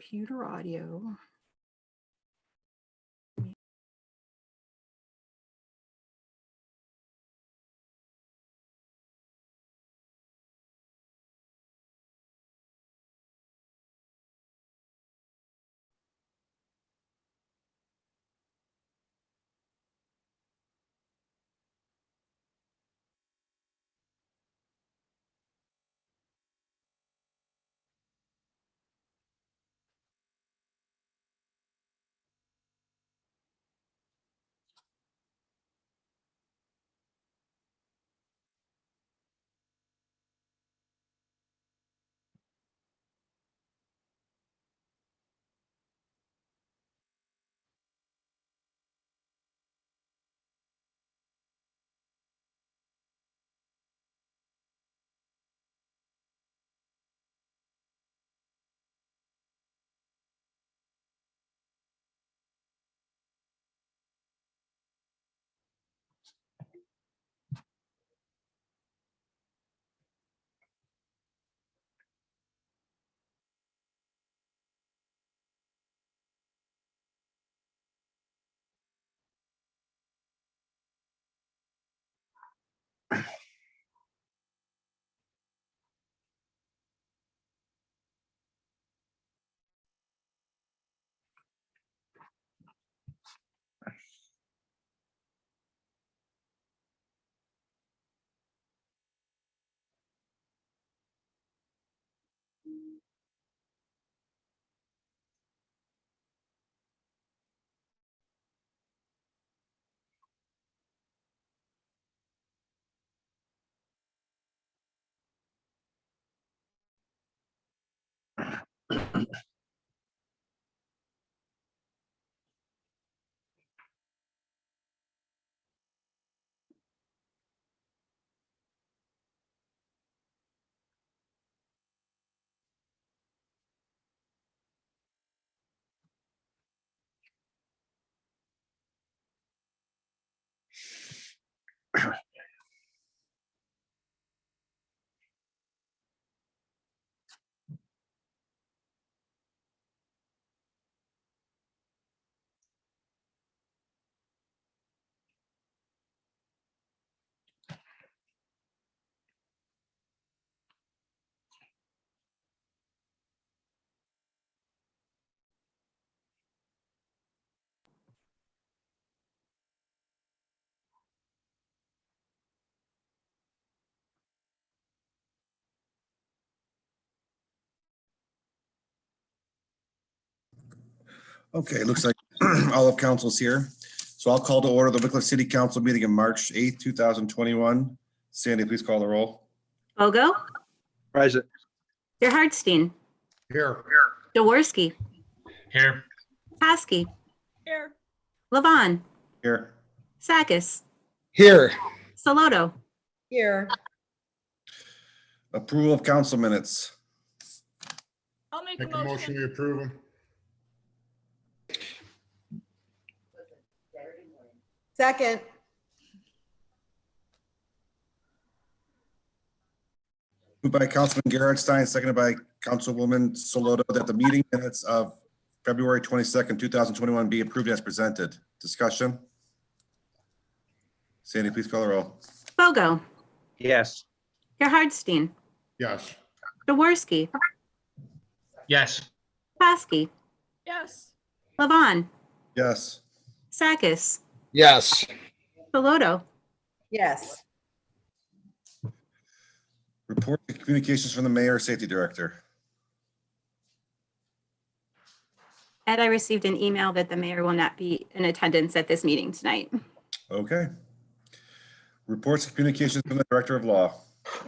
computer audio. Okay, it looks like all of council's here. So I'll call to order the Wickliffe City Council meeting of March 8th, 2021. Sandy, please call the roll. Bogo, Present. Gerhardstein, Here. Jaworski, Here. Hosky, Here. Levon, Here. Sakis, Here. Saloto. Here. Approval of council minutes. I'll make a Make a motion, motion. we approve them. Second. Moved by Councilman Gerhardstein, seconded by Councilwoman Saloto, that the meeting minutes of February 22nd, 2021 be approved as presented. Discussion? Sandy, please call the roll. Bogo, Yes. Gerhardstein, Yes. Jaworski, Yes. Hosky, Yes. Levon, Yes. Sakis, Yes. Saloto. Yes. Report and communications from the mayor, safety director. And I received an email that the mayor will not be in attendance at this meeting tonight. Okay. Reports and communications from the director of law.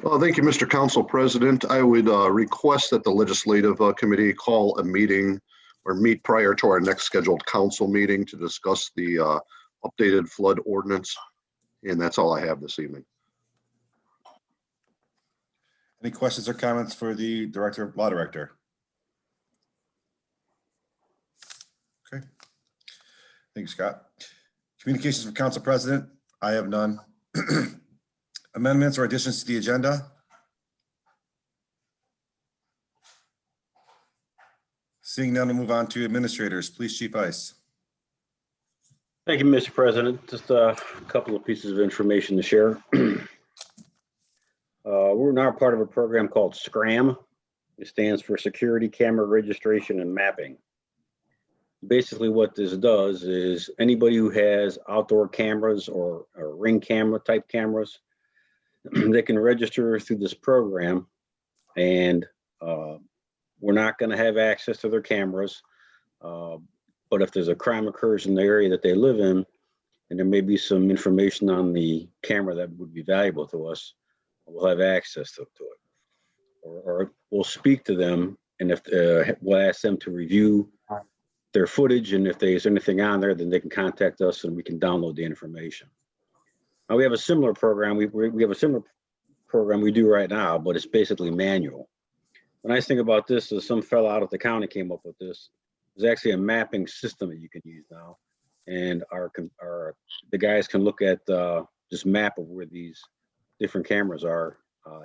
Well, thank you, Mr. Council President. I would request that the Legislative Committee call a meeting or meet prior to our next scheduled council meeting to discuss the updated flood ordinance. And that's all I have this evening. Any questions or comments for the law director? Okay. Thank you, Scott. Communications from council president. I have none. Amendments or additions to the agenda? Seeing none, we'll move on to administrators. Police Chief Ice. Thank you, Mr. President. Just a couple of pieces of information to share. We're now part of a program called SCRAM. It stands for Security Camera Registration and Mapping. Basically, what this does is anybody who has outdoor cameras or ring camera type cameras, they can register through this program, and we're not going to have access to their cameras. But if there's a crime occurs in the area that they live in, and there may be some information on the camera that would be valuable to us, we'll have access to it. Or we'll speak to them, and if we'll ask them to review their footage, and if there's anything on there, then they can contact us and we can download the information. Now, we have a similar program. We have a similar program we do right now, but it's basically manual. The nice thing about this is some fellow out of the county came up with this. There's actually a mapping system that you can use now, and the guys can look at this map of where these different cameras are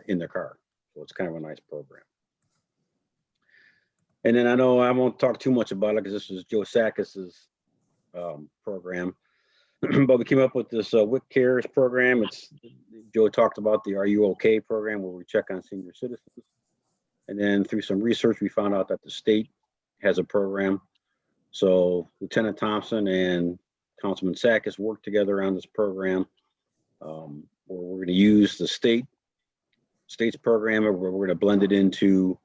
in their car. So it's kind of a nice program. And then I know I won't talk too much about it because this is Joe Sakis's program, but we came up with this WIC program. Joe talked about the Are You OK program, where we check on senior citizens. And then through some research, we found out that the state has a program. So Lieutenant Thompson and Councilman Sakis worked together on this program, where we're going to use the state's program, and we're going to blend it into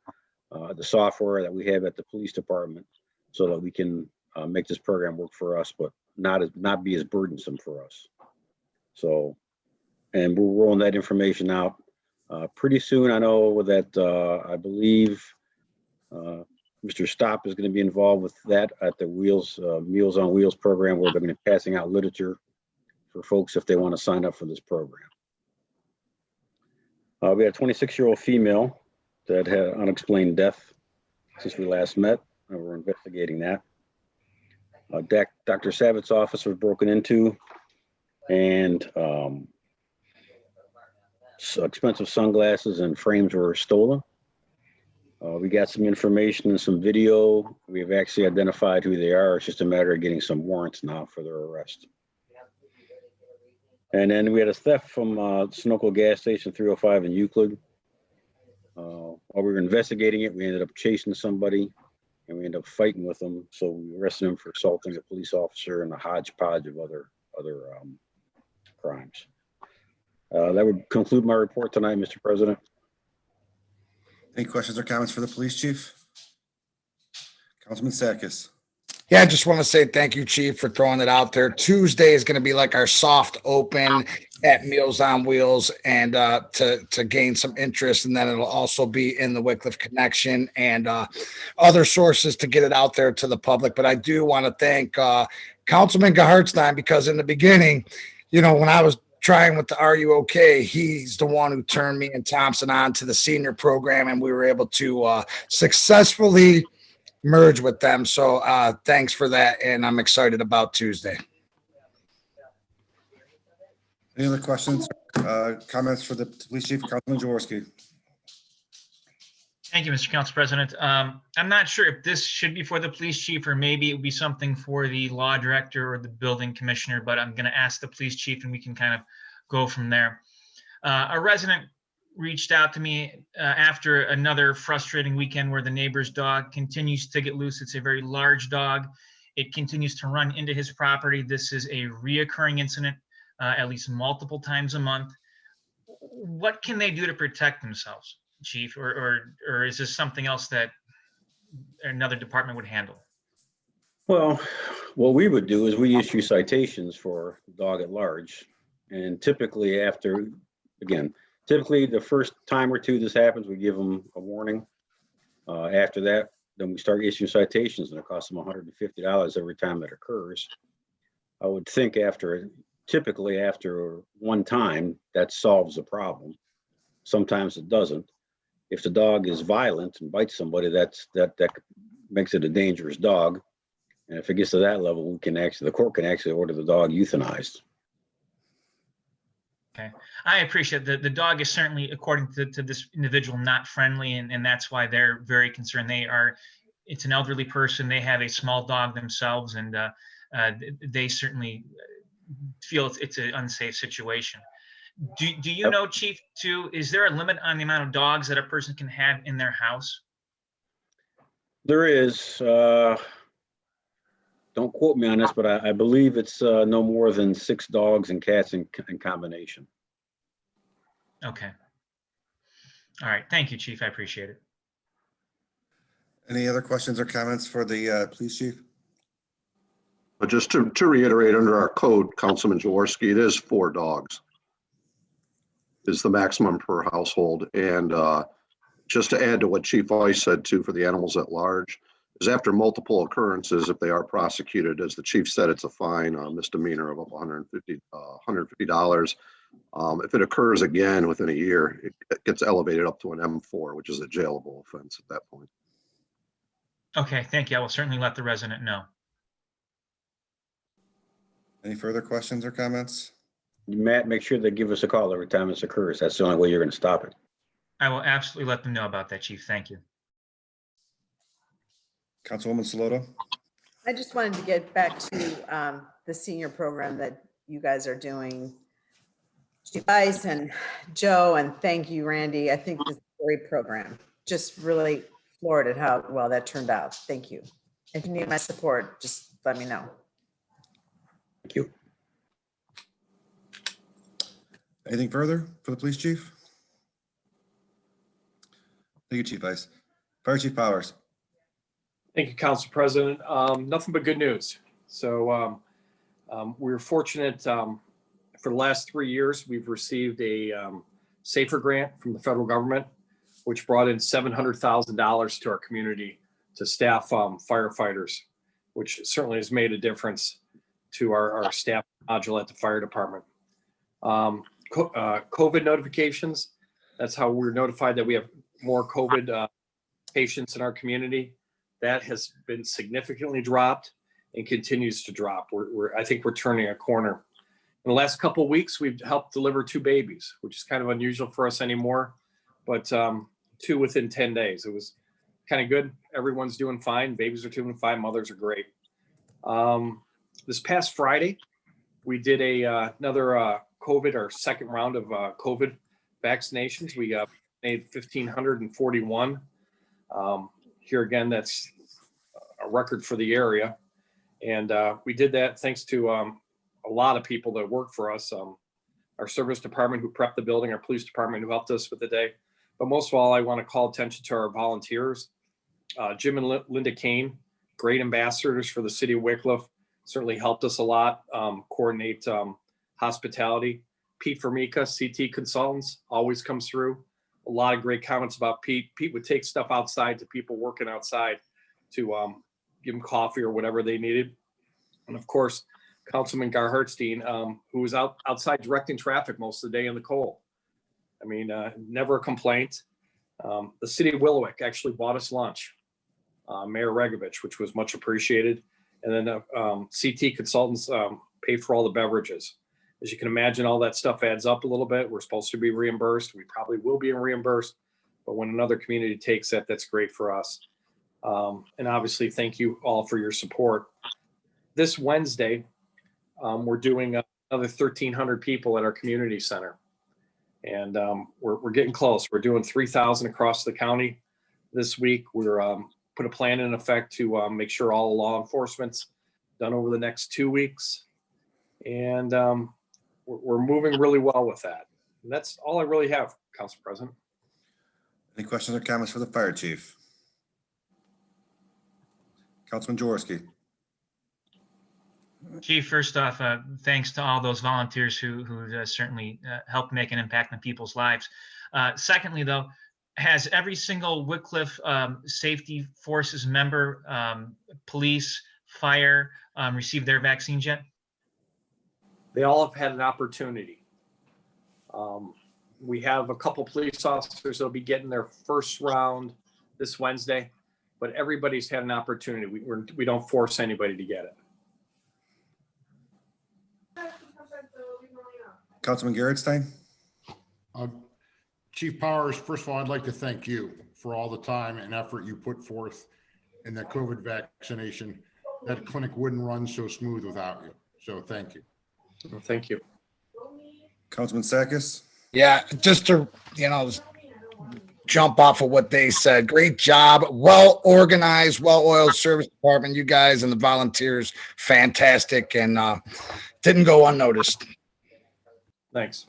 the software that we have at the police department, so that we can make this program work for us, but not be as burdensome for us. So, and we're rolling that information out pretty soon. I know that I believe Mr. Stopp is going to be involved with that at the Meals on Wheels program, where they're going to be passing out literature for folks if they want to sign up for this program. We had a 26-year-old female that had unexplained death since we last met, and we're investigating that. Dr. Savitz's office was broken into, and expensive sunglasses and frames were stolen. We got some information and some video. We have actually identified who they are. It's just a matter of getting some warrants now for their arrest. And then we had a theft from Sunoco gas station 305 in Euclid. While we were investigating it, we ended up chasing somebody, and we ended up fighting with them. So we arrested him for assaulting a police officer and a hodgepodge of other crimes. That would conclude my report tonight, Mr. President. Any questions or comments for the police chief? Councilman Sakis. Yeah, I just want to say thank you, Chief, for throwing it out there. Tuesday is going to be like our soft open at Meals on Wheels, and to gain some interest, and then it'll also be in the Wickliffe Connection and other sources to get it out there to the public. But I do want to thank Councilman Gehartstein, because in the beginning, when I was trying with the Are You OK, he's the one who turned me and Thompson on to the senior program, and we were able to successfully merge with them. So thanks for that, and I'm excited about Tuesday. Any other questions, comments for the police chief? Councilman Jaworski. Thank you, Mr. Council President. I'm not sure if this should be for the police chief, or maybe it would be something for the law director or the building commissioner, but I'm going to ask the police chief and we can kind of go from there. A resident reached out to me after another frustrating weekend where the neighbor's dog continues to get loose. It's a very large dog. It continues to run into his property. This is a reoccurring incident, at least multiple times a month. What can they do to protect themselves, Chief? Or is this something else that another department would handle? Well, what we would do is we issue citations for dog at large. And typically typically the first time or two this happens, we give them a warning. After that, then we start issuing citations, and it costs them $150 every time that occurs. I would think typically after one time, that solves the problem. Sometimes it doesn't. If the dog is violent and bites somebody, that makes it a dangerous dog. And if it gets to that level, the court can actually order the dog euthanized. Okay, I appreciate that. The dog is certainly, according to this individual, not friendly, and that's why they're very concerned. They are it's an elderly person. They have a small dog themselves, and they certainly feel it's an unsafe situation. Do you Yep. know, Chief, too, is there a limit on the amount of dogs that a person can have in their house? There is, don't quote me on this, but I believe it's no more than 6 dogs and cats in combination. Okay. All right. Thank you, Chief. I appreciate it. Any other questions or comments for the police chief? But just to reiterate, under our code, Councilman Jaworski, it is 4 dogs is the maximum per household. And just to add to what Chief Ice said too, for the animals at large, is after multiple occurrences, if they are prosecuted, as the chief said, it's a fine, a misdemeanor of up $150. If it occurs again within a year, it gets elevated up to an M4, which is a jailable offense at that point. Okay. Thank you. I will certainly let the resident know. Any further questions or comments? Matt, make sure they give us a call every time this occurs. That's the only way you're going to stop it. I will absolutely let them know about that, Chief. Thank you. Councilwoman Saloto? I just wanted to get back to the senior program that you guys are doing. Chief Ice and Joe, and thank you, Randy. I think this is a great program. Just really floored at how well that turned out. Thank you. If you need my support, just let me know. Thank you. Anything further for the police chief? Thank you, Chief Ice. Fire Chief Powers. Thank you, Council President. Nothing but good news. So we're fortunate for the last 3 years, we've received a SAFER grant from the federal government, which brought in $700,000 to our community to staff firefighters, which certainly has made a difference to our staff module at the fire department. COVID notifications, that's how we're notified that we have more COVID patients in our community. That has been significantly dropped and continues to drop. I think we're turning a corner. In the last couple of weeks, we've helped deliver 2 babies, which is kind of unusual for us anymore, but 2 within 10 days. It was kind of good. Everyone's doing fine. Babies are doing fine. Mothers are great. This past Friday, we did another COVID, our second round of COVID vaccinations. We made 1,541. Here again, that's a record for the area. And we did that thanks to a lot of people that work for us. Our service department who prepped the building, our police department who helped us with the day. But most of all, I want to call attention to our volunteers. Jim and Linda Kane, great ambassadors for the city of Wickliffe, certainly helped us a lot, coordinate hospitality. Pete Formica, CT Consultants, always comes through. A lot of great comments about Pete. Pete would take stuff outside to people working outside to give them coffee or whatever they needed. And of course, Councilman Gar Hartstein, who was outside directing traffic most of the day in the cold. I mean, never a complaint. The city of Willowick actually bought us lunch, Mayor Regovich, which was much appreciated. And then CT Consultants paid for all the beverages. As you can imagine, all that stuff adds up a little bit. We're supposed to be reimbursed. We probably will be reimbursed. But when another community takes that, that's great for us. And obviously, thank you all for your support. This Wednesday, we're doing another 1,300 people at our community center. And we're getting close. We're doing 3,000 across the county this week. We're put a plan in effect to make sure all law enforcement's done over the next 2 weeks. And we're moving really well with that. And that's all I really have, Council President. Any questions or comments for the fire chief? Councilman Jaworski. Chief, first off, thanks to all those volunteers who certainly helped make an impact on people's lives. Secondly, though, has every single Wickliffe Safety Forces member, police, fire, received their vaccines yet? They all have had an opportunity. We have a couple police officers that'll be getting their first round this Wednesday, but everybody's had an opportunity. We don't force anybody to get it. Councilman Gerritstein. Chief Powers, first of all, I'd like to thank you for all the time and effort you put forth and that COVID vaccination, that clinic wouldn't run so smooth without you. So thank you. Well, thank you. Councilman Sakis? Yeah, just to, jump off of what they said. Great job. Well organized, well-oiled service department. You guys and the volunteers, fantastic, and didn't go unnoticed. Thanks.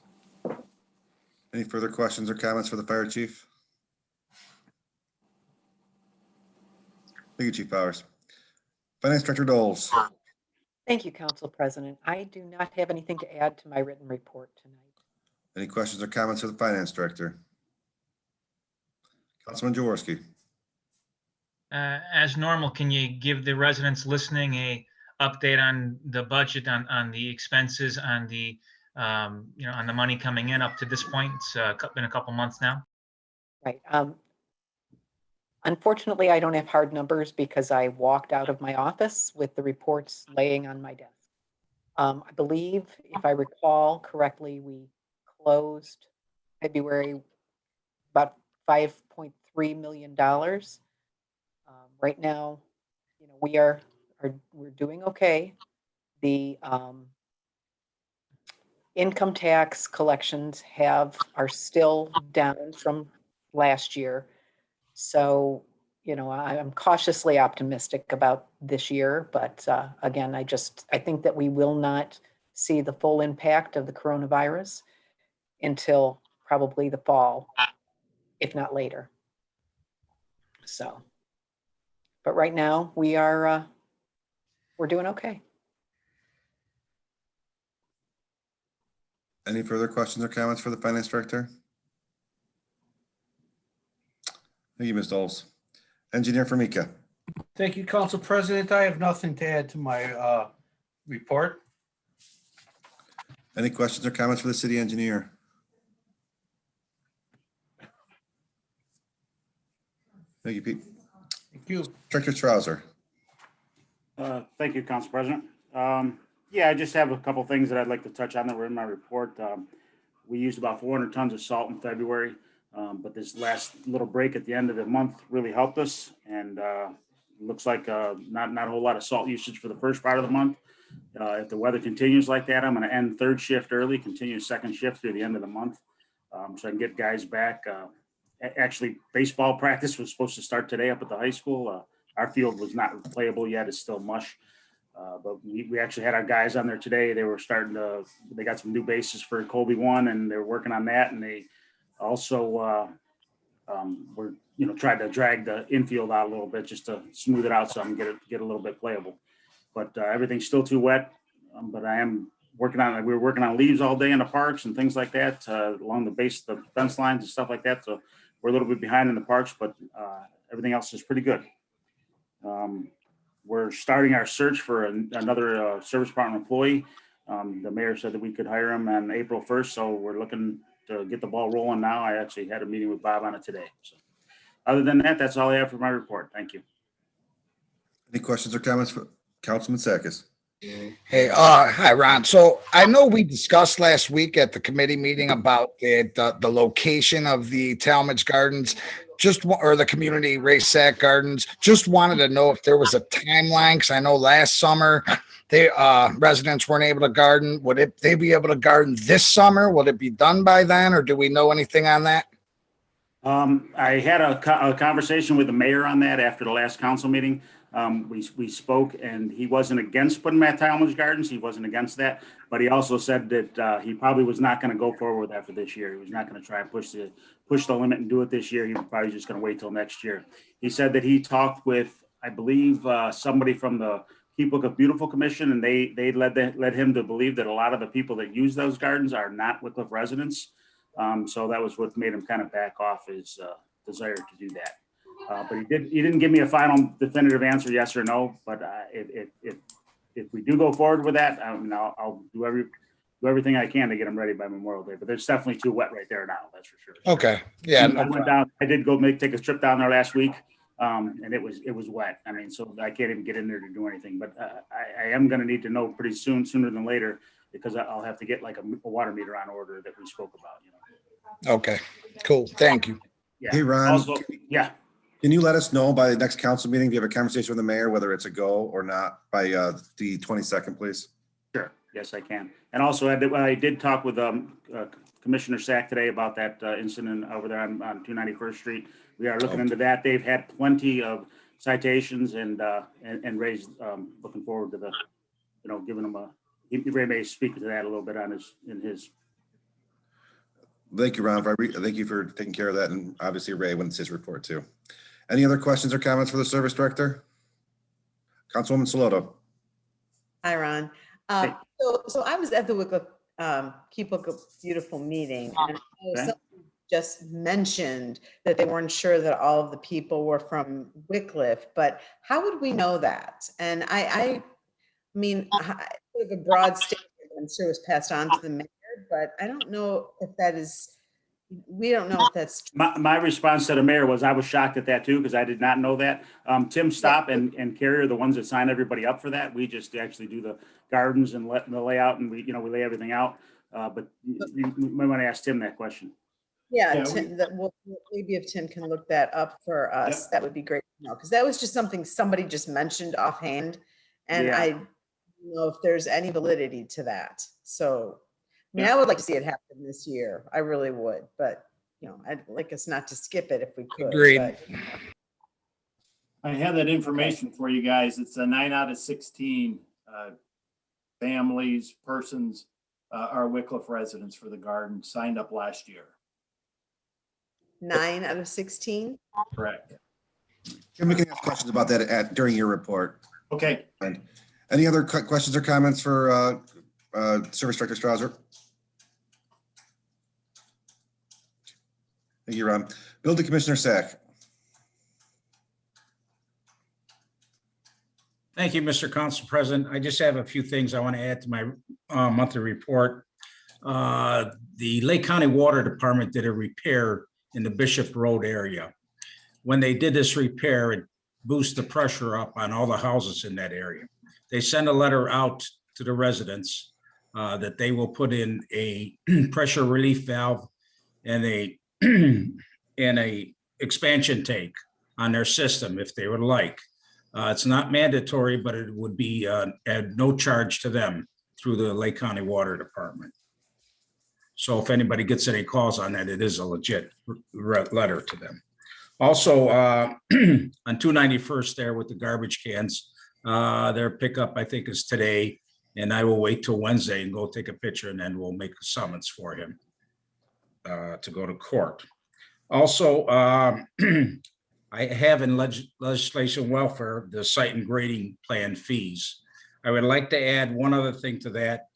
Any further questions or comments for the fire chief? Thank you, Chief Powers. Finance Director Doles. Thank you, Council President. I do not have anything to add to my written report tonight. Any questions or comments for the Finance Director? Councilman Jaworski. As normal, can you give the residents listening a update on the budget, on the expenses, on the on the money coming in up to this point? It's been a couple months now. Right. Unfortunately, I don't have hard numbers because I walked out of my office with the reports laying on my desk. I believe, if I recall correctly, we closed February about $5.3 million. Right now, we're doing okay. The income tax collections are still down from last year. So, I'm cautiously optimistic about this year, but again, I think that we will not see the full impact of the coronavirus until probably the fall, if not later. So, but right now we're doing okay. Any further questions or comments for the Finance Director? Thank you, Ms. Doles. Engineer Formica. Thank you, Council President. I have nothing to add to my report. Any questions or comments for the City Engineer? Thank you, Pete. Thank you. Director Strouser. Thank you, Council President. Yeah, I just have a couple things that I'd like to touch on that were in my report. We used about 400 tons of salt in February, but this last little break at the end of the month really helped us, and looks like not a whole lot of salt usage for the first part of the month. If the weather continues like that, I'm going to end third shift early, continue second shift through the end of the month, so I can get guys back. Actually, baseball practice was supposed to start today up at the high school. Our field was not playable yet; it's still mush. But we actually had our guys on there today. They were they got some new bases for Colby 1, and they're working on that. And they also were, tried to drag the infield out a little bit just to smooth it out so I can get a little bit playable. But everything's still too wet. But I am working on it. We were working on leaves all day in the parks and things like that along the base of the fence lines and stuff like that. So we're a little bit behind in the parks, but everything else is pretty good. We're starting our search for another service department employee. The mayor said that we could hire him on April 1st, so we're looking to get the ball rolling now. I actually had a meeting with Bob on it today. So other than that, that's all I have for my report. Thank you. Any questions or comments for Councilman Sakis? Hey, hi, Ron. So I know we discussed last week at the committee meeting about the location of the Talmadge Gardens, or the community race sack gardens. Just wanted to know if there was a timeline, because I know last summer residents weren't able to garden. Would they be able to garden this summer? Will it be done by then, or do we know anything on that? I had a conversation with the mayor on that after the last council meeting. We spoke, and he wasn't against putting them at Talmadge Gardens. He wasn't against that, but he also said that he probably was not going to go forward with that for this year. He was not going to try and push the limit and do it this year. He was probably just going to wait till next year. He said that he talked with, I believe, somebody from the Keep Book of Beautiful Commission, and they led him to believe that a lot of the people that use those gardens are not Wickliffe residents. So that was what made him kind of back off his desire to do that. But he didn't give me a final definitive answer, yes or no. But if we do go forward with that, I'll do everything I can to get them ready by Memorial Day. But there's definitely too wet right there now. That's for sure. Okay. Yeah. I went down. I did go take a trip down there last week, and it was wet. I mean, so I can't even get in there to do anything. But I am going to need to know pretty sooner than later, because I'll have to get like a water meter on order that we spoke about. Okay. Cool. Thank you. Yeah. Hey, Ron. Also, yeah. Can you let us know by the next council meeting, if you have a conversation with the mayor, whether it's a go or not by the 22nd, please? Sure, yes, I can. And also, I did talk with Commissioner Sack today about that incident over there on 291st Street. We are looking into that. They've had plenty of citations and Ray's looking forward to the, giving them Ray may speak to that a little bit in his. Thank you, Ron. Thank you for taking care of that. And obviously Ray, when it's his report too. Any other questions or comments for the service director? Councilwoman Saloto. Hi, Ron. So I was at the Wickliffe Keep Book a Beautiful meeting, and someone just mentioned that they weren't sure that all of the people were from Wickliffe, but how would we know that? And I mean, sort of a broad statement, I'm sure was passed on to the mayor, but I don't know if that is, we don't know if that's true. My response to the mayor was I was shocked at that too, because I did not know that. Tim Stopp and Carrie are the ones that sign everybody up for that. We just actually do the gardens and let the layout, and we lay everything out. But you might want to ask Tim that question. Yeah, Tim, maybe if Tim can look that up for us, that would be great to know, because that was just something somebody just mentioned offhand, and I don't know if there's any validity to that. So, I mean, I would like to see it happen this year. I really would, but I'd like us not to skip it if we could. Agreed. But, I have that information for you guys. It's a 9 out of 16 families, persons are Wickliffe residents for the garden signed up last year. 9 out of 16? Correct. And we can ask questions about that during your report. Okay. And any other questions or comments for Service Director Strauser? Thank you, Ron. Building Commissioner Sack. Thank you, Mr. Council President. I just have a few things I want to add to my monthly report. The Lake County Water Department did a repair in the Bishop Road area. When they did this repair, it boosted the pressure up on all the houses in that area. They sent a letter out to the residents that they will put in a pressure relief valve and a expansion tank on their system if they would like. It's not mandatory, but it would be at no charge to them through the Lake County Water Department. So if anybody gets any calls on that, it is a legit letter to them. Also, on 291st there with the garbage cans, their pickup, I think, is today, and I will wait till Wednesday and go take a picture, and then we'll make a summons for him to go to court. Also, I have in legislation welfare, the site and grading plan fees. I would like to add one other thing to that,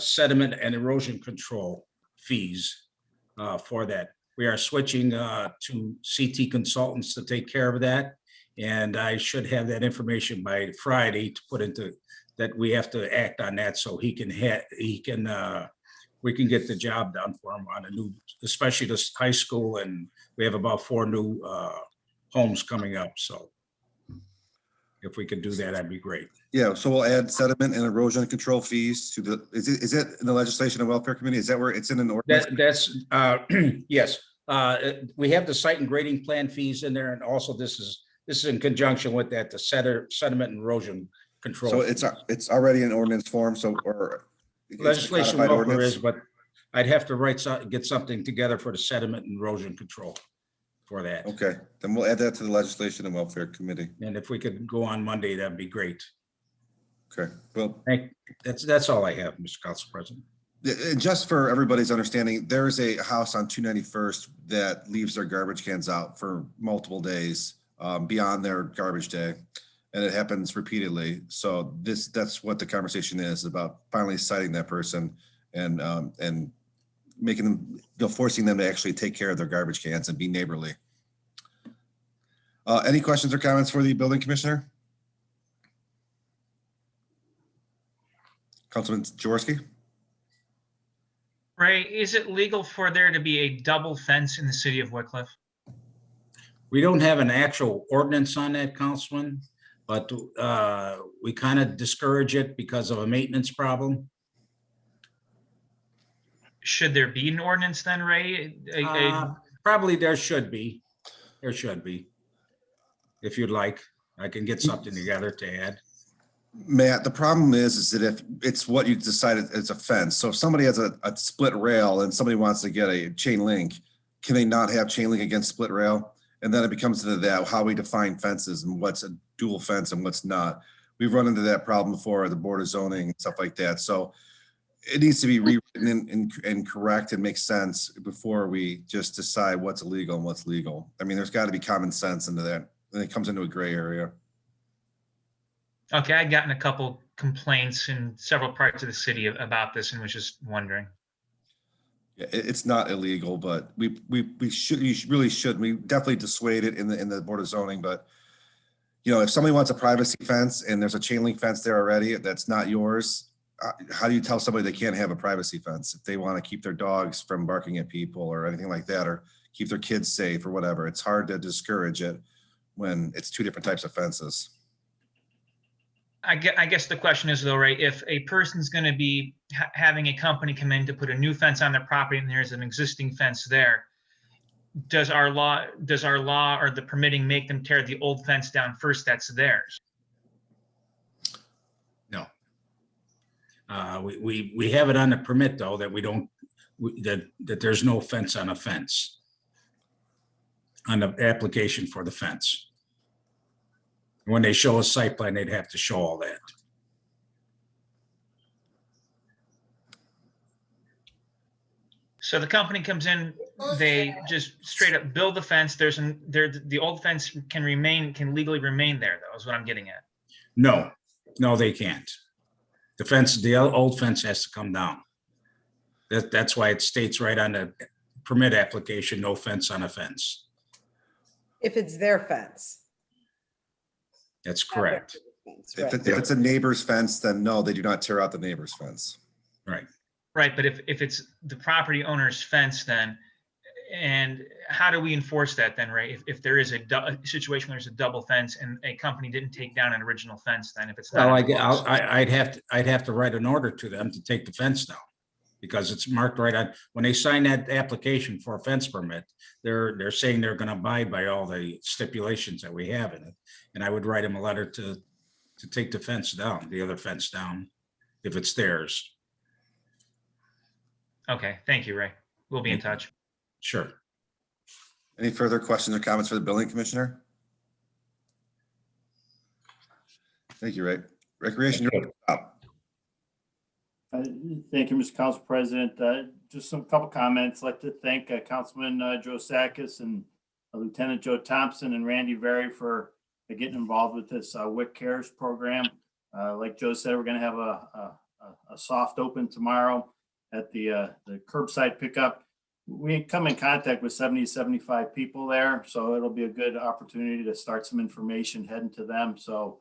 sediment and erosion control fees for that. We are switching to CT consultants to take care of that. And I should have that information by Friday to put into that. We have to act on that so we can get the job done for him on a new, especially this high school. And we have about 4 new homes coming up. So if we could do that, that'd be great. Yeah, so we'll add sediment and erosion control fees to the, is it in the Legislation and Welfare Committee? Is that where it's in an ordinance? Yes. We have the site and grading plan fees in there, and also this is in conjunction with that, the sediment and erosion control. So it's already in ordinance form, so, or. Legislation welfare is, but I'd have to get something together for the sediment and erosion control for that. Okay, then we'll add that to the Legislation and Welfare Committee. And if we could go on Monday, that'd be great. Okay, well. That's all I have, Mr. Council President. And just for everybody's understanding, there is a house on 291st that leaves their garbage cans out for multiple days beyond their garbage day. And it happens repeatedly. So that's what the conversation is about, finally citing that person and making them, forcing them to actually take care of their garbage cans and be neighborly. Any questions or comments for the building commissioner? Councilman Jaworski? Ray, is it legal for there to be a double fence in the city of Wickliffe? We don't have an actual ordinance on that, Councilman, but we kind of discourage it because of a maintenance problem. Should there be an ordinance then, Ray? Probably there should be. There should be. if you'd like. I can get something together to add. Matt, the problem is that if it's what you decided as a fence, so if somebody has a split rail and somebody wants to get a chain link, can they not have chain link against split rail? And then it becomes into that, how we define fences and what's a dual fence and what's not. We've run into that problem before at the Board of Zoning, stuff like that. So it needs to be rewritten and correct and make sense before we just decide what's illegal and what's legal. I mean, there's got to be common sense into that. And it comes into a gray area. Okay, I'd gotten a couple complaints in several parts of the city about this and was just wondering. Yeah, it's not illegal, but we should, really should. We definitely dissuade it in the Board of Zoning, but you know, if somebody wants a privacy fence and there's a chain link fence there already, that's not yours. How do you tell somebody they can't have a privacy fence if they want to keep their dogs from barking at people or anything like that, or keep their kids safe or whatever? It's hard to discourage it when it's two different types of fences. I guess the question is though, right, if a person's going to be having a company come in to put a new fence on their property and there's an existing fence there, does our law or the permitting make them tear the old fence down first that's theirs? No. We have it on the permit though, that we don't, that there's no fence on a fence on the application for the fence. When they show a site plan, they'd have to show all that. So the company comes in, they just straight up build the fence. The old fence can legally remain there though, is what I'm getting at. No, they can't. The old fence has to come down. That's why it states right on the permit application, no fence on a fence. If it's their fence. That's correct. If it's a neighbor's fence, then no, they do not tear out the neighbor's fence. Right. Right, but if it's the property owner's fence then, and how do we enforce that then, right? If there is a situation where there's a double fence and a company didn't take down an original fence, then if it's not. Well, I'd have to write an order to them to take the fence down, because it's marked right on, when they sign that application for a fence permit, they're saying they're going to abide by all the stipulations that we have in it. And I would write them a letter to take the fence down, the other fence down, if it's theirs. Okay, thank you, Ray. We'll be in touch. Sure. Any further questions or comments for the building commissioner? Thank you, Ray. Recreation. Thank you, Mr. Council President. Just some couple comments. I'd like to thank Councilman Joe Sakis and Lieutenant Joe Thompson and Randy Very for getting involved with this WIC Cares program. Like Joe said, we're going to have a soft open tomorrow at the curbside pickup. We come in contact with 70 to 75 people there, so it'll be a good opportunity to start some information heading to them. So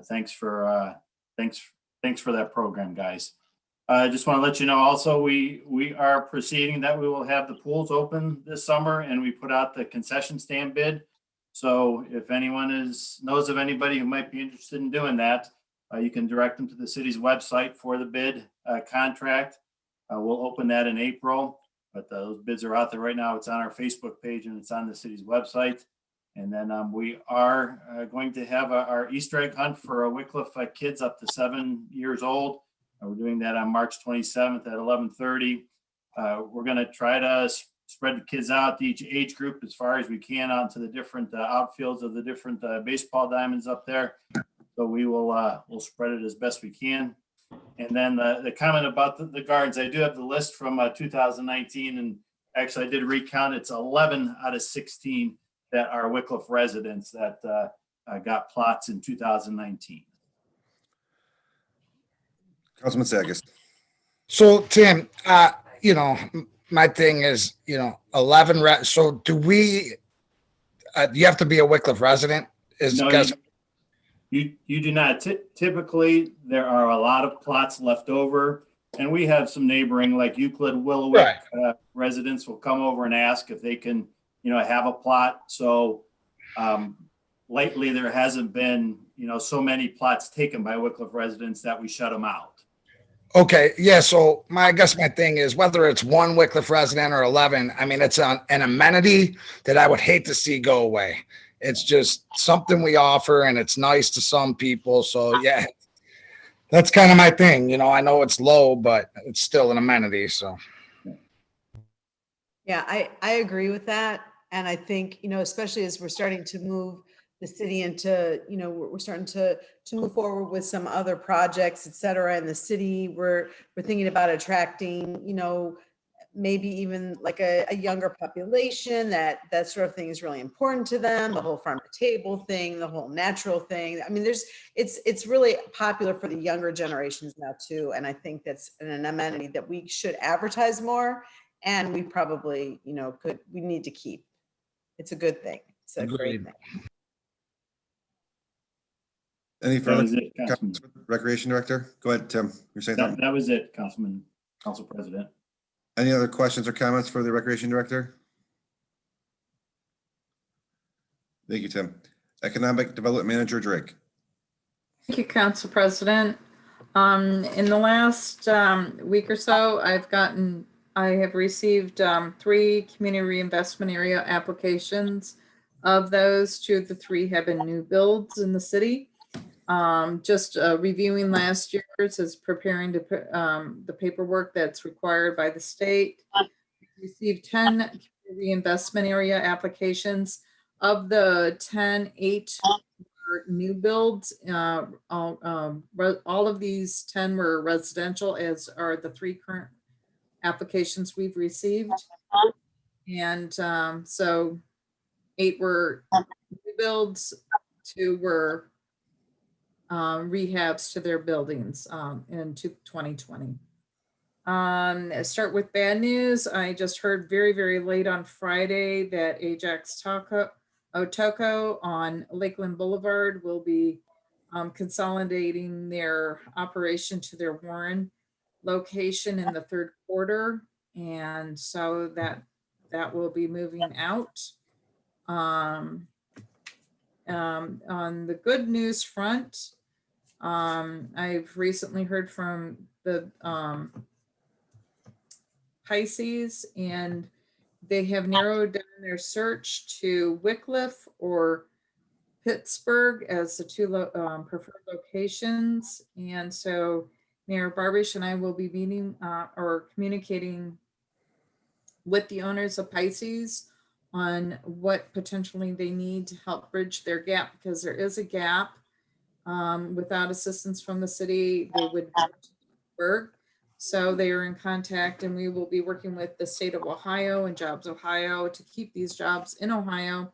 thanks for that program, guys. I just want to let you know also, we are proceeding that we will have the pools open this summer, and we put out the concession stand bid. So if anyone knows of anybody who might be interested in doing that, you can direct them to the city's website for the bid contract. We'll open that in April, but those bids are out there right now. It's on our Facebook page and it's on the city's website. And then we are going to have our Easter egg hunt for Wickliffe kids up to 7 years old. We're doing that on March 27th at 11:30. We're going to try to spread the kids out to each age group as far as we can onto the different outfields of the different baseball diamonds up there. So we'll spread it as best we can. And then the comment about the gardens, I do have the list from 2019, and actually I did recount. It's 11 out of 16 that are Wickliffe residents that got plots in 2019. Councilman Sakis. So Tim, my thing is, 11. So do we? You have to be a Wickliffe resident? You do not. Typically, there are a lot of plots left over, and we have some neighboring, like Euclid, Willowick residents will come over and ask if they can, have a plot. So lately, there hasn't been, so many plots taken by Wickliffe residents that we shut them out. Okay, yeah. So I guess my thing is, whether it's one Wickliffe resident or 11, I mean, it's an amenity that I would hate to see go away. It's just something we offer and it's nice to some people. So yeah, that's kind of my thing. You know, I know it's low, but it's still an amenity. So Yeah, I agree with that. And I think, especially as we're starting to move the city into, we're starting to move forward with some other projects, et cetera. In the city, we're thinking about attracting, maybe even like a younger population, that sort of thing is really important to them. The whole farm to table thing, the whole natural thing. I mean, it's really popular for the younger generations now too. And I think that's an amenity that we should advertise more. And we probably, we need to keep. It's a good thing. It's a great agreed. thing. Any That further was it, Councilman. comments with the Recreation Director? Go ahead, Tim. You're saying something? That was it, Council President. Any other questions or comments for the Recreation Director? Thank you, Tim. Economic Development Manager Drake. Thank you, Council President. In the last week or so, I have received 3 community reinvestment area applications. Of those, 2 of the 3 have been new builds in the city. Just reviewing last year's is preparing to put the paperwork that's required by the state. We received 10 community reinvestment area applications. Of the 10, 8 were new builds. All of these 10 were residential, as are the 3 current applications we've received. And so 8 were new builds, 2 were rehabs to their buildings in 2020. Start with bad news. I just heard very, very late on Friday that Ajax Otoko on Lakeland Boulevard will be consolidating their operation to their Warren location in the 3rd quarter. And so that will be moving out. On the good news front, I've recently heard from the Pisces, and they have narrowed down their search to Wickliffe or Pittsburgh as the 2 preferred locations. And so Mayor Barbish and I will be meeting or communicating with the owners of Pisces on what potentially they need to help bridge their gap, because there is a gap. Without assistance from the city, they would go to Pittsburgh. So they are in contact, and we will be working with the state of Ohio and Jobs Ohio to keep these jobs in Ohio,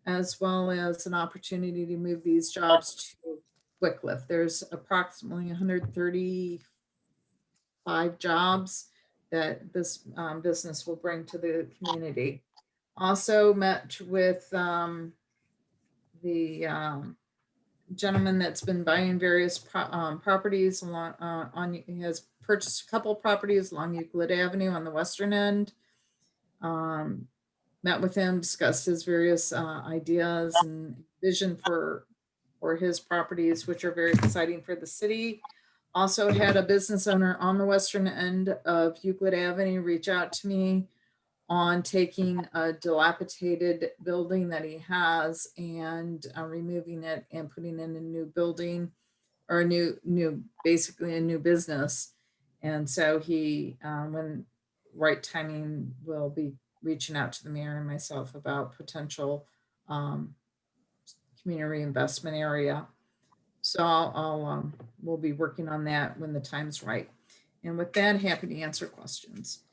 as well as an opportunity to move these jobs to Wickliffe. There's approximately 135 jobs that this business will bring to the community. Also met with the gentleman that's been buying various properties along he has purchased a couple of properties along Euclid Avenue on the western end. Met with him, discussed his various ideas and vision for his properties, which are very exciting for the city. Also had a business owner on the western end of Euclid Avenue reach out to me on taking a dilapidated building that he has and removing it and putting in a new building, or basically a new business. And so he, when right timing, will be reaching out to the mayor and myself about potential community investment area. So we'll be working on that when the time's right. And with that, happy to answer questions.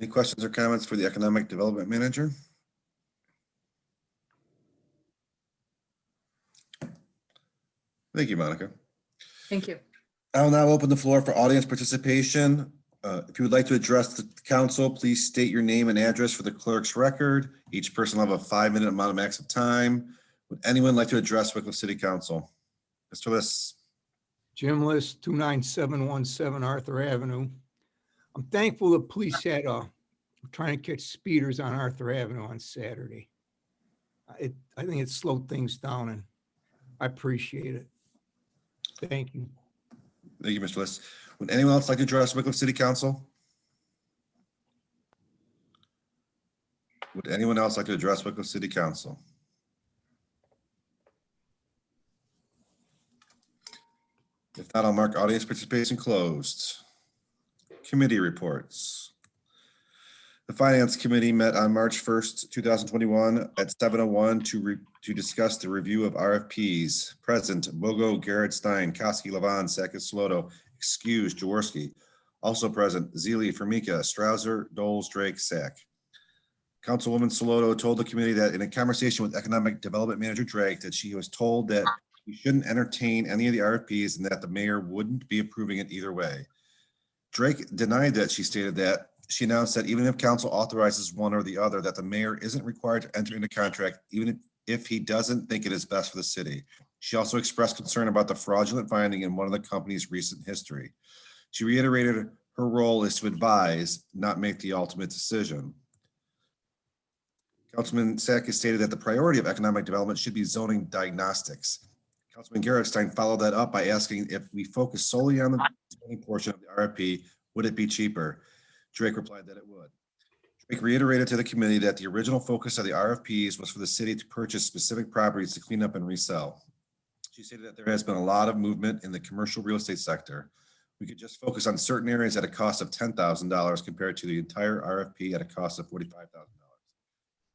Any questions or comments for the Economic Development Manager? Thank you, Monica. Thank you. I will now open the floor for audience participation. If you would like to address the council, please state your name and address for the clerk's record. Each person will have a 5-minute amount of max of time. Would anyone like to address Wycliffe City Council? Mr. Liss. Jim Liss, 29717 Arthur Avenue. I'm thankful the police had trying to catch speeders on Arthur Avenue on Saturday. I think it slowed things down, and I appreciate it. Thank you. Thank you, Mr. Liss. Would anyone else like to address Wycliffe City Council? Would anyone else like to address Wycliffe City Council? If not, I'll mark audience participation closed. Committee reports. The Finance Committee met on March 1st, 2021 at 7:01 to discuss the review of RFPs. Present, Bogo, Garrett, Stein, Koski, Levon, Sakis, Sloto, excused, Jaworski. Also present, Zeely, Formica, Strouser, Doles, Drake, Sack. Councilwoman Sloto told the committee that in a conversation with Economic Development Manager Drake that she was told that we shouldn't entertain any of the RFPs and that the mayor wouldn't be approving it either way. Drake denied that. She stated that she announced that even if council authorizes one or the other, that the mayor isn't required to enter into contract, even if he doesn't think it is best for the city. She also expressed concern about the fraudulent finding in one of the company's recent history. She reiterated her role is to advise, not make the ultimate decision. Councilman Sakis stated that the priority of economic development should be zoning diagnostics. Councilman Gerritstein followed that up by asking if we focus solely on the zoning portion of the RFP, would it be cheaper? Drake replied that it would. Drake reiterated to the committee that the original focus of the RFPs was for the city to purchase specific properties to clean up and resell. She stated that there has been a lot of movement in the commercial real estate sector. We could just focus on certain areas at a cost of $10,000 compared to the entire RFP at a cost of $45,000.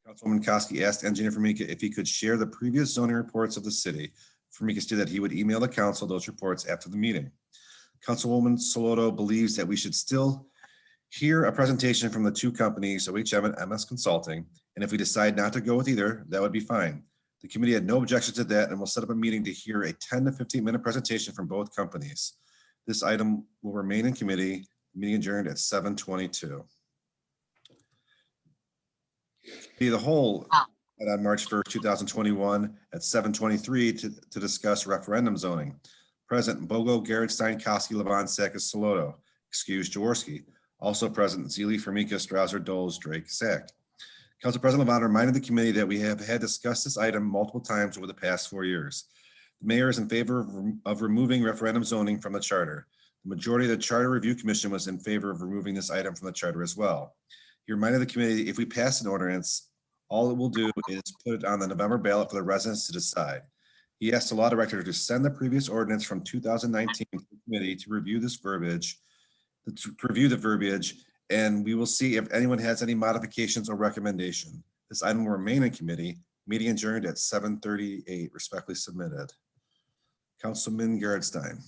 Councilwoman Koski asked Engineer Formica if he could share the previous zoning reports of the city. Formica stated that he would email the council those reports after the meeting. Councilwoman Sloto believes that we should still hear a presentation from the two companies, OHM and MS Consulting, and if we decide not to go with either, that would be fine. The committee had no objection to that and will set up a meeting to hear a 10 to 15-minute presentation from both companies. This item will remain in committee. Meeting adjourned at 7:22. The whole on March 1st, 2021 at 7:23 to discuss referendum zoning. Present, Bogo, Garrett, Stein, Koski, Levon, Sakis, Soloto. Excused, Jaworski. Also present, Zeely, Formica, Strouser, Doles, Drake, Sack. Council President Levon reminded the committee that we have had discussed this item multiple times over the past 4 years. The mayor is in favor of removing referendum zoning from the charter. The majority of the Charter Review Commission was in favor of removing this item from the charter as well. He reminded the committee if we pass an ordinance, all it will do is put it on the November ballot for the residents to decide. He asked the law director to send the previous ordinance from 2019 to the committee to review this verbiage, and we will see if anyone has any modifications or recommendation. This item will remain in committee. Meeting adjourned at 7:38. Respectfully submitted. Councilman Gerritstein.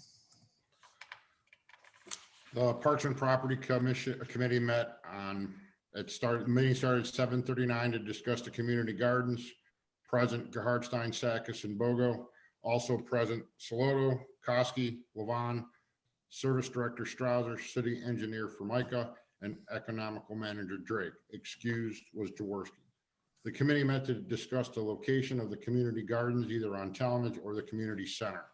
The Parks and Property Committee met on, the meeting started at 7:39 to discuss the community gardens. Present, Gerhardstein, Sakis, and Bogo. Also present, Soloto, Koski, Levon, Service Director Strouser, City Engineer Formica, and Economical Manager Drake. Excused was Jaworski. The committee met to discuss the location of the community gardens, either on Talmadge or the community center.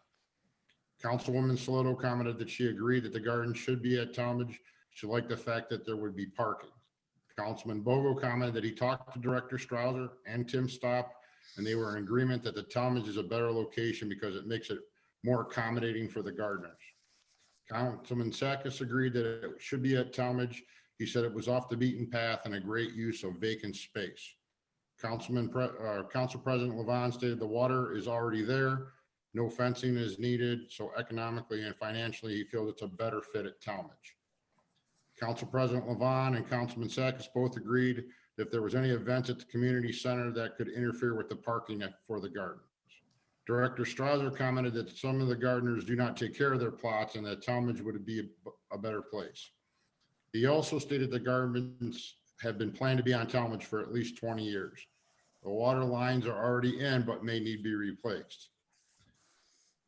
Councilwoman Soloto commented that she agreed that the garden should be at Talmadge. She liked the fact that there would be parking. Councilman Bogo commented that he talked to Director Strouser and Tim Stopp, and they were in agreement that the Talmadge is a better location because it makes it more accommodating for the gardeners. Councilman Sakis agreed that it should be at Talmadge. He said it was off the beaten path and a great use of vacant space. Council President Levon stated the water is already there. No fencing is needed, so economically and financially, he feels it's a better fit at Talmadge. Council President Levon and Councilman Sakis both agreed that if there was any events at the community center that could interfere with the parking for the gardens. Director Strouser commented that some of the gardeners do not take care of their plots and that Talmadge would be a better place. He also stated the gardens have been planned to be on Talmadge for at least 20 years. The water lines are already in, but may need to be replaced.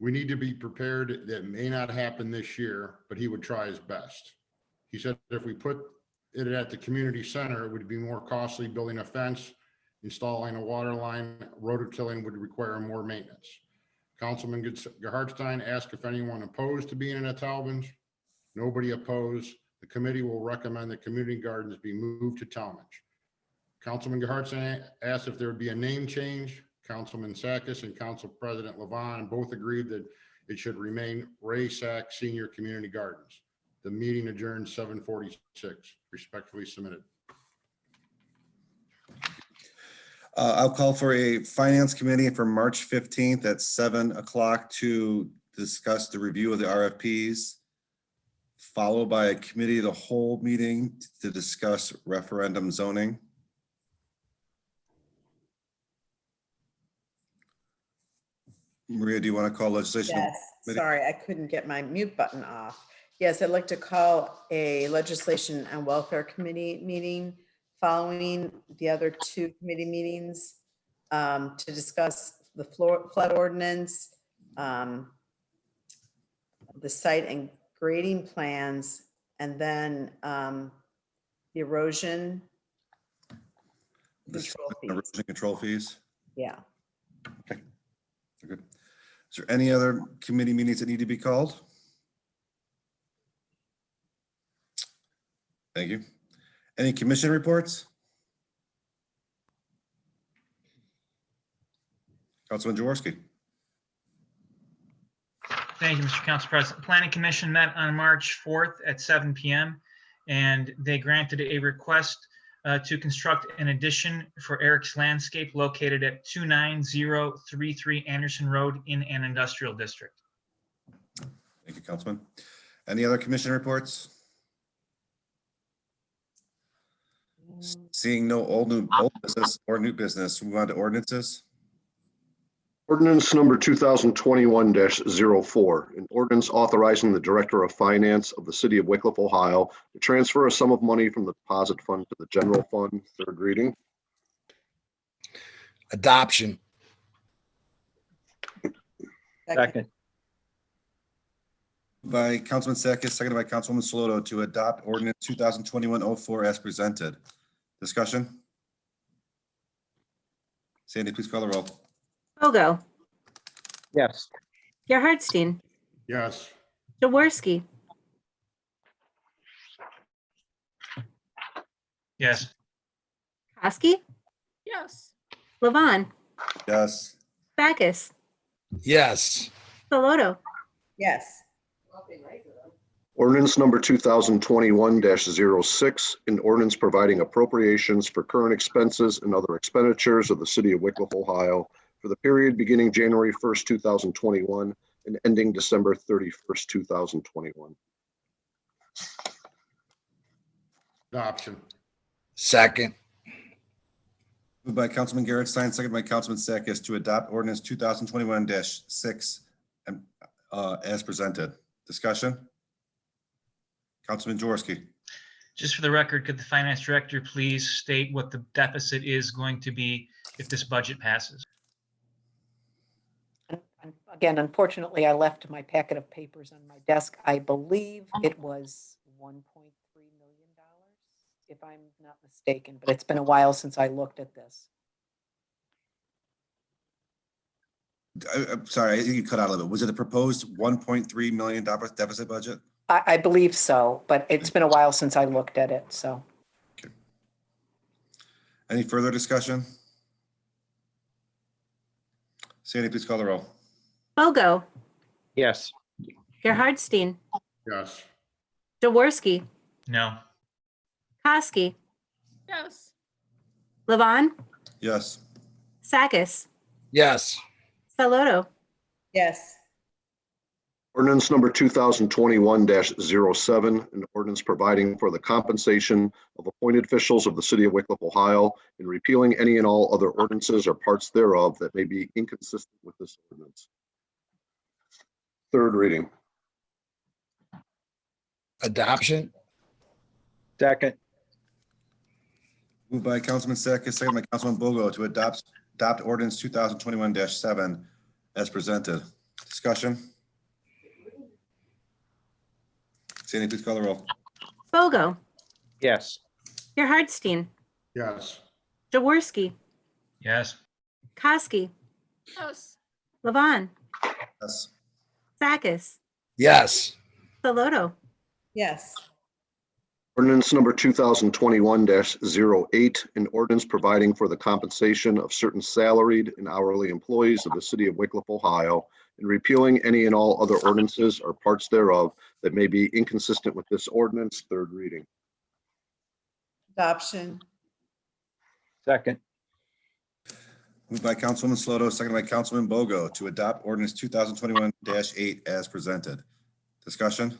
We need to be prepared that may not happen this year, but he would try his best. He said if we put it at the community center, it would be more costly building a fence, installing a water line, rototilling would require more maintenance. Councilman Gerhardstein asked if anyone opposed to being in a Talmadge. Nobody opposed. The committee will recommend that community gardens be moved to Talmadge. Councilman Gerhardstein asked if there would be a name change. Councilman Sakis and Council President Levon both agreed that it should remain Ray Sack Senior Community Gardens. The meeting adjourned 7:46. Respectfully submitted. I'll call for a finance committee for March 15th at 7 o'clock to discuss the review of the RFPs, followed by a committee of the whole meeting to discuss referendum zoning. Maria, do you want to call legislation? Yes, sorry, I couldn't get my mute button off. Yes, I'd like to call a legislation and welfare committee meeting following the other two committee meetings to discuss the flood ordinance, the site and grading plans, and then the erosion control fees. Erosion control fees. Yeah. Okay. Good. Is there any other committee meetings that need to be called? Thank you. Any commission reports? Councilman Jaworski. Thank you, Mr. Council President. Planning Commission met on March 4th at 7 p.m. and they granted a request to construct an addition for Eric's Landscape located at 29033 Anderson Road in an industrial district. Thank you, Councilman. Any other commission reports? Seeing no old business or new business, move on to ordinances. Ordinance number 2021-04, an ordinance authorizing the Director of Finance of the City of Wickliffe, Ohio, to transfer a sum of money from the deposit fund to the general fund. Third reading. Adoption. Second. By Councilman Sakis, seconded by Councilwoman Saloto to adopt ordinance 2021-04 as presented. Discussion? Sandy, please call the roll. Bogo, Yes. Gerhardstein, Yes. Jaworski, Yes. Kosky, Yes. Levon, Yes. Sakis, Yes. Saloto, Yes. Ordinance number 2021-06, an ordinance providing appropriations for current expenses and other expenditures of the City of Wycliffe, Ohio for the period beginning January 1st, 2021 and ending December 31st, 2021. Adoption. Second. Moved by Councilman Gerhardstein, seconded by Councilman Sakis to adopt ordinance 2021-6 as presented. Discussion? Councilman Jaworski. Just for the record, could the finance director please state what the deficit is going to be if this budget passes? Again, unfortunately, I left my packet of papers on my desk. I believe it was $1.3 million, if I'm not mistaken, but it's been a while since I looked at this. I'm sorry, I think you cut out a little bit. Was it a proposed $1.3 million deficit budget? I believe so, but it's been a while since I looked at it, so. Okay. Any further discussion? Sandy, please call the roll. Bogo, Yes. Gerhardstein, Yes. Jaworski, No. Kosky, Yes. Levon, Yes. Sakis, Yes. Saloto, Yes. Ordinance number 2021-07, an ordinance providing for the compensation of appointed officials of the City of Wickliffe, Ohio, and repealing any and all other ordinances or parts thereof that may be inconsistent with this ordinance. Third reading. Adoption. Second. Moved by Councilman Sakis, seconded by Councilman Bogo to adopt ordinance 2021-7 as presented. Discussion? Sandy, please call the roll. Bogo, Yes. Gerhardstein, Yes. Jaworski, Yes. Kosky, Yes. Levon, Yes. Sakis, Yes. Saloto, Yes. Ordinance number 2021-08, an ordinance providing for the compensation of certain salaried and hourly employees of the City of Wycliffe, Ohio, and repealing any and all other ordinances or parts thereof that may be inconsistent with this ordinance. Third reading. Adoption. Second. Moved by Councilwoman Sloto, seconded by Councilman Bogo to adopt ordinance 2021-8 as presented. Discussion?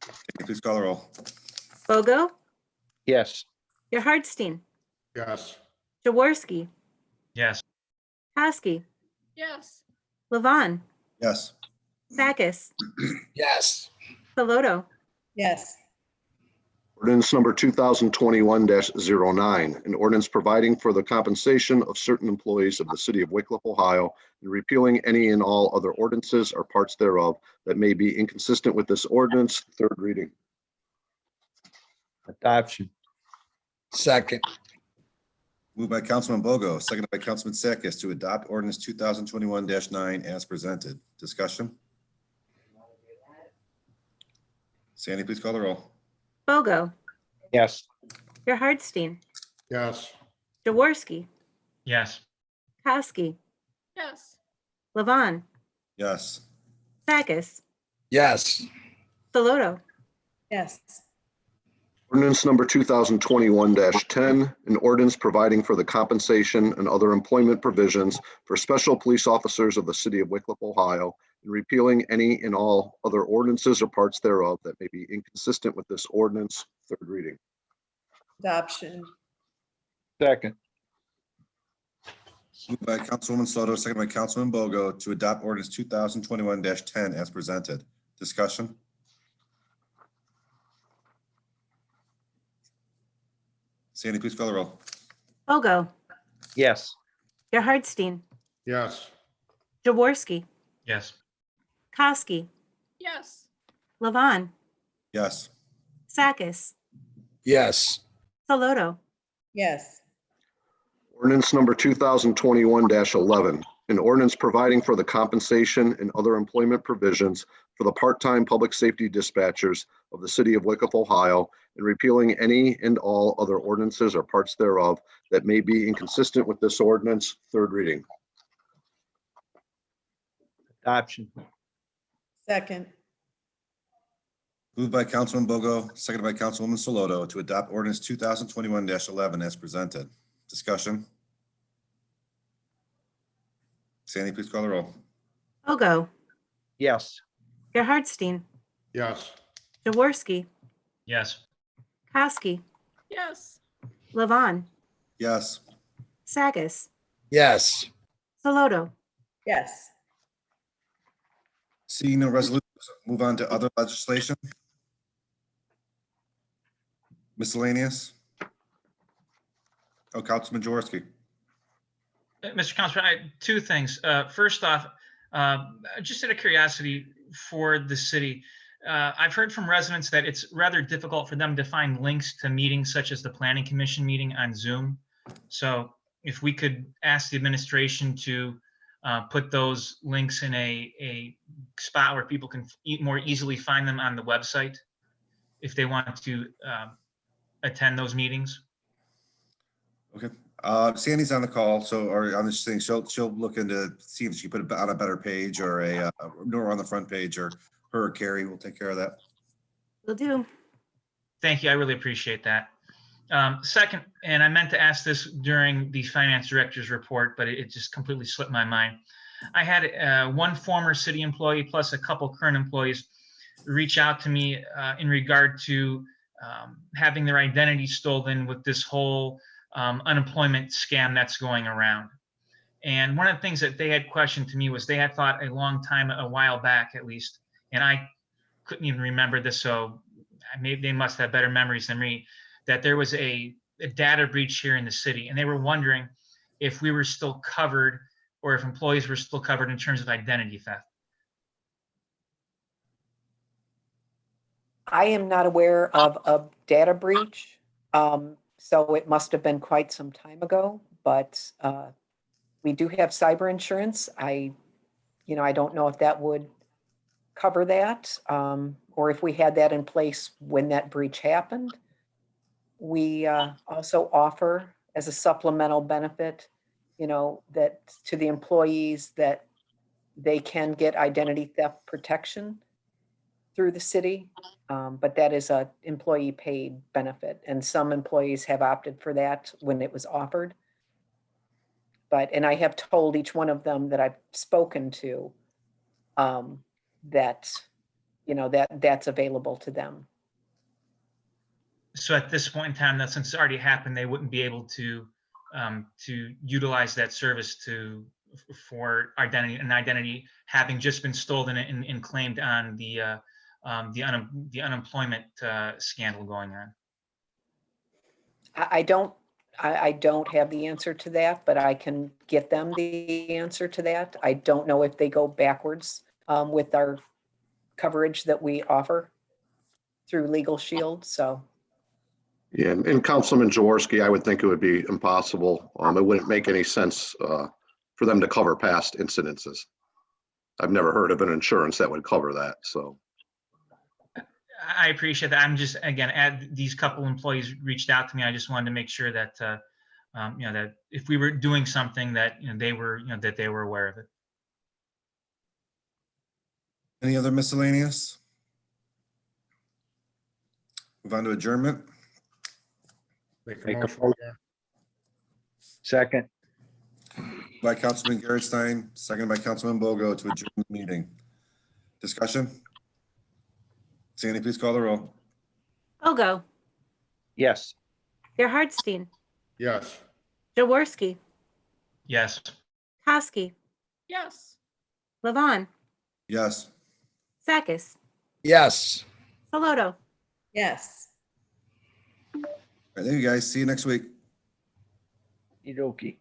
Can you please call the roll? Bogo, Yes. Gerhardstein, Yes. Jaworski, Yes. Kosky, Yes. Levon, Yes. Sakis, Yes. Saloto, Yes. Ordinance number 2021-09, an ordinance providing for the compensation of certain employees of the city of Wickliffe, Ohio, and repealing any and all other ordinances or parts thereof that may be inconsistent with this ordinance. Third reading. Adoption. Second. Moved by Councilman Bogo, seconded by Councilman Sakis to adopt ordinance 2021-9 as presented. Discussion? Sandy, please call the roll. Bogo, Yes. Gerhardstein, Yes. Jaworski, Yes. Kosky, Yes. Levon, Yes. Sakis, Yes. Saloto, Yes. Ordinance number 2021-10, an ordinance providing for the compensation and other employment provisions for special police officers of the city of Wickliffe, Ohio, and repealing any and all other ordinances or parts thereof that may be inconsistent with this ordinance. Third reading. Adoption. Second. Moved by Councilwoman Sloto, seconded by Councilman Bogo to adopt ordinance 2021-10 as presented. Discussion? Sandy, please call the roll. Bogo, Yes. Gerhardstein, Yes. Jaworski, Yes. Kosky, Yes. Levon, Yes. Sakis, Yes. Saloto, Yes. Ordinance number 2021-11, an ordinance providing for the compensation and other employment provisions for the part-time public safety dispatchers of the city of Wycliffe, Ohio, and repealing any and all other ordinances or parts thereof that may be inconsistent with this ordinance. Third reading. Adoption. Second. Moved by Councilman Bogo, seconded by Councilwoman Saloto to adopt ordinance 2021-11 as presented. Discussion? Sandy, please call the roll. Bogo, Yes. Gerhardstein, Yes. Jaworski, Yes. Kosky, Yes. Levon, Yes. Sakis, Yes. Saloto, Yes. Seeing no resolutions, move on to other legislation. Miscellaneous. Oh, Councilman Jaworski. Mr. Councilor, two things. First off, just out of curiosity for the city, I've heard from residents that it's rather difficult for them to find links to meetings such as the Planning Commission meeting on Zoom. So if we could ask the administration to put those links in a spot where people can more easily find them on the website if they want to attend those meetings. Okay. Sandy's on the call, so, or on this thing, she'll look into, see if she put it on a better page or nor on the front page, or her or Carrie will take care of that. will do. Thank you. I really appreciate that. Second, and I meant to ask this during the finance director's report, but it just completely slipped my mind. I had one former city employee plus a couple current employees reach out to me in regard to having their identity stolen with this whole unemployment scam that's going around. And one of the things that they had questioned to me was they had thought a while back at least, and I couldn't even remember this, so maybe they must have better memories than me, that there was a data breach here in the city, and they were wondering if we were still covered or if employees were still covered in terms of identity theft. I am not aware of a data breach. So it must have been quite some time ago, but we do have cyber insurance. I don't know if that would cover that, or if we had that in place when that breach happened. We also offer as a supplemental benefit, that to the employees that they can get identity theft protection. through the city, but that is a employee paid benefit, and some employees have opted for that when it was offered. But, and I have told each one of them that I've spoken to, that, you know, that's available to them. So at this point in time, that since it's already happened, they wouldn't be able to utilize that service for identity having just been stolen and claimed on the unemployment scandal going on. I don't have the answer to that, but I can get them the answer to that. I don't know if they go backwards with our coverage that we offer through Legal Shield, so. Yeah, and Councilman Jaworski, I would think it would be impossible. It wouldn't make any sense for them to cover past incidences. I've never heard of an insurance that would cover that, so. I appreciate that. I'm just, again, these couple employees reached out to me. I just wanted to make sure that, you know, that if we were doing something that, you know, they were, you know, that they were aware of it. Any other miscellaneous? Move on to adjournment. Make a Make a motion. motion. yeah. Second. By Councilman Gerstein, seconded by Councilman Bogo to adjourn the meeting. Discussion? Sandy, please call the roll. Bogo, Yes. Gerhardstein, Yes. Jaworski, Yes. Kosky, Yes. Levon, Yes. Sakis, Yes. Saloto. Yes. All right, thank you guys. See you next week. Okey dokey.